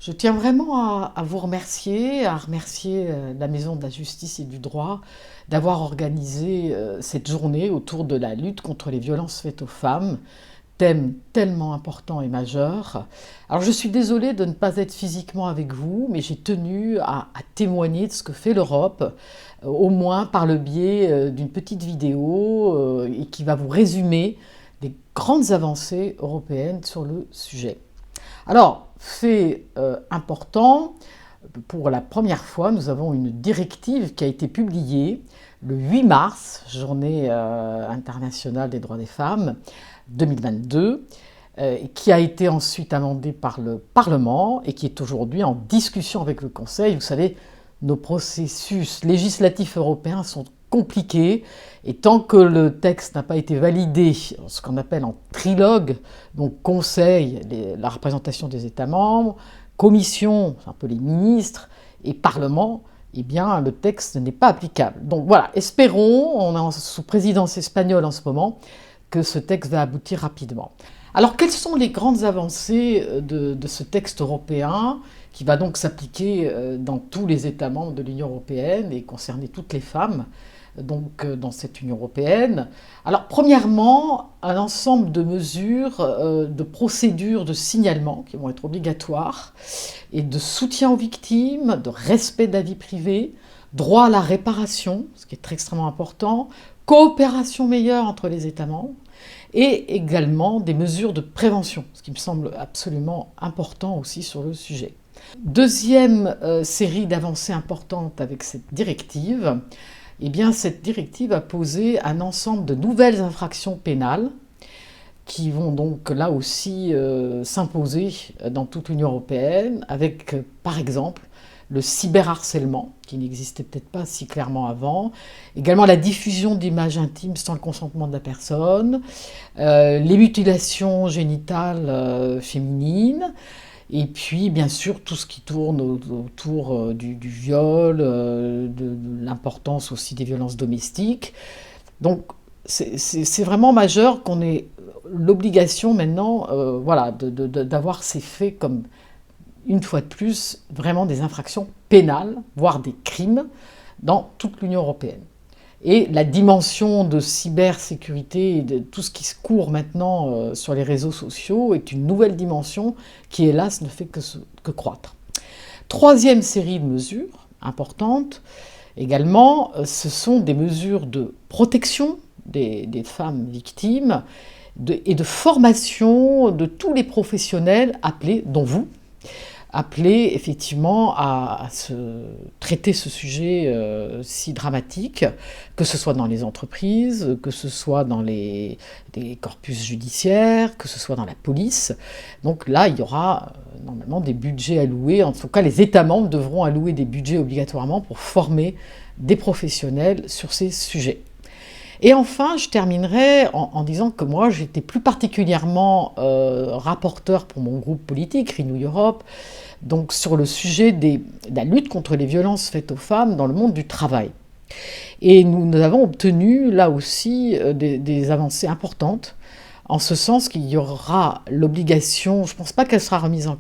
Je tiens vraiment à vous remercier, à remercier la Maison de la Justice et du Droit d'avoir organisé cette journée autour de la lutte contre les violences faites aux femmes, thème tellement important et majeur. Alors je suis désolée de ne pas être physiquement avec vous, mais j'ai tenu à témoigner de ce que fait l'Europe, au moins par le biais d'une petite vidéo et qui va vous résumer les grandes avancées européennes sur le sujet. Alors, fait important, pour la première fois, nous avons une directive qui a été publiée le 8 mars, journée internationale des droits des femmes 2022, qui a été ensuite amendée par le Parlement et qui est aujourd'hui en discussion avec le Conseil. Vous savez, nos processus législatifs européens sont compliqués et tant que le texte n'a pas été validé, ce qu'on appelle en trilogue, donc Conseil, la représentation des États membres, Commission, un peu les ministres, et Parlement, eh bien le texte n'est pas applicable. Donc voilà, espérons, on est sous présidence espagnole en ce moment, que ce texte va aboutir rapidement. Alors quelles sont les grandes avancées de ce texte européen qui va donc s'appliquer dans tous les États membres de l'Union européenne et concerner toutes les femmes donc, dans cette Union européenne? Alors premièrement, un ensemble de mesures, de procédures de signalement qui vont être obligatoires et de soutien aux victimes, de respect de la vie privée, droit à la réparation, ce qui est extrêmement important, coopération meilleure entre les États membres, et également des mesures de prévention, ce qui me semble absolument important aussi sur le sujet. Deuxième série d'avancées importantes avec cette directive, eh bien, cette directive a posé un ensemble de nouvelles infractions pénales qui vont donc là aussi s'imposer dans toute l'Union européenne, avec par exemple le cyberharcèlement, qui n'existait peut-être pas si clairement avant, également la diffusion d'images intimes sans le consentement de la personne, les mutilations génitales féminines, et puis bien sûr tout ce qui tourne autour du viol, de l'importance aussi des violences domestiques. Donc c'est vraiment majeur qu'on ait l'obligation maintenant voilà, d'avoir ces faits comme, une fois de plus, vraiment des infractions pénales, voire des crimes, dans toute l'Union européenne. Et la dimension de cybersécurité et de tout ce qui se court maintenant sur les réseaux sociaux est une nouvelle dimension qui, hélas, ne fait que croître. Troisième série de mesures importantes, également, ce sont des mesures de protection des femmes victimes et de formation de tous les professionnels appelés, dont vous, appelés effectivement à traiter ce sujet si dramatique, que ce soit dans les entreprises, que ce soit dans les corpus judiciaires, que ce soit dans la police. Donc là, il y aura normalement des budgets alloués, en tout cas les États membres devront allouer des budgets obligatoirement pour former des professionnels sur ces sujets. Et enfin, je terminerai en disant que moi, j'étais plus particulièrement rapporteur pour mon groupe politique, Renew Europe, donc sur le sujet de la lutte contre les violences faites aux femmes dans le monde du travail. Et nous avons obtenu là aussi des avancées importantes, en ce sens qu'il y aura l'obligation, je ne pense pas qu'elle sera remise en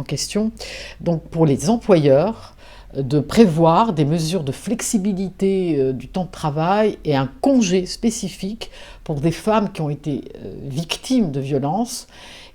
question, donc pour les employeurs, de prévoir des mesures de flexibilité du temps de travail et un congé spécifique pour des femmes qui ont été victimes de violences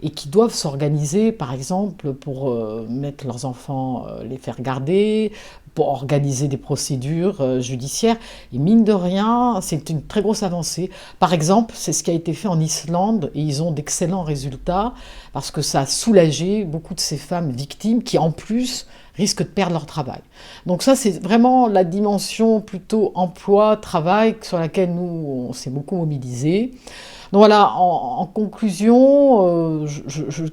et qui doivent s'organiser, par exemple, pour mettre leurs enfants, les faire garder, pour organiser des procédures judiciaires. Et mine de rien, c'est une très grosse avancée. Par exemple, c'est ce qui a été fait en Islande et ils ont d'excellents résultats parce que ça a soulagé beaucoup de ces femmes victimes qui, en plus, risquent de perdre leur travail. Donc ça, c'est vraiment la dimension plutôt emploi-travail sur laquelle nous, on s'est beaucoup mobilisés. Donc voilà, en conclusion,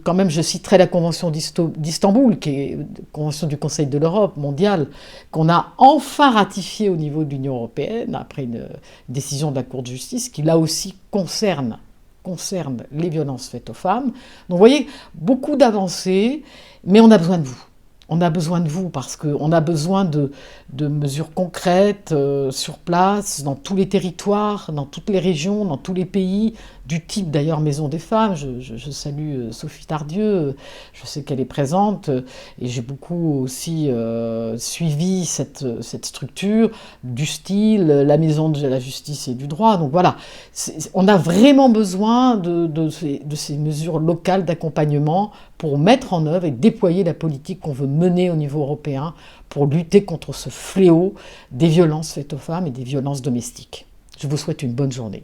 quand même, je citerai la Convention d'Istanbul, qui est une convention du Conseil de l'Europe mondiale, qu'on a enfin ratifiée au niveau de l'Union européenne, après une décision de la Cour de justice, qui là aussi concerne les violences faites aux femmes. Donc vous voyez, beaucoup d'avancées, mais on a besoin de vous. On a besoin de vous parce qu'on a besoin de mesures concrètes sur place, dans tous les territoires, dans toutes les régions, dans tous les pays, du type d'ailleurs Maison des femmes. Je salue Sophie Tardieu, je sais qu'elle est présente, et j'ai beaucoup aussi suivi cette structure du style la Maison de la justice et du droit. Donc voilà, on a vraiment besoin de ces mesures locales d'accompagnement pour mettre en œuvre et déployer la politique qu'on veut mener au niveau européen pour lutter contre ce fléau des violences faites aux femmes et des violences domestiques. Je vous souhaite une bonne journée.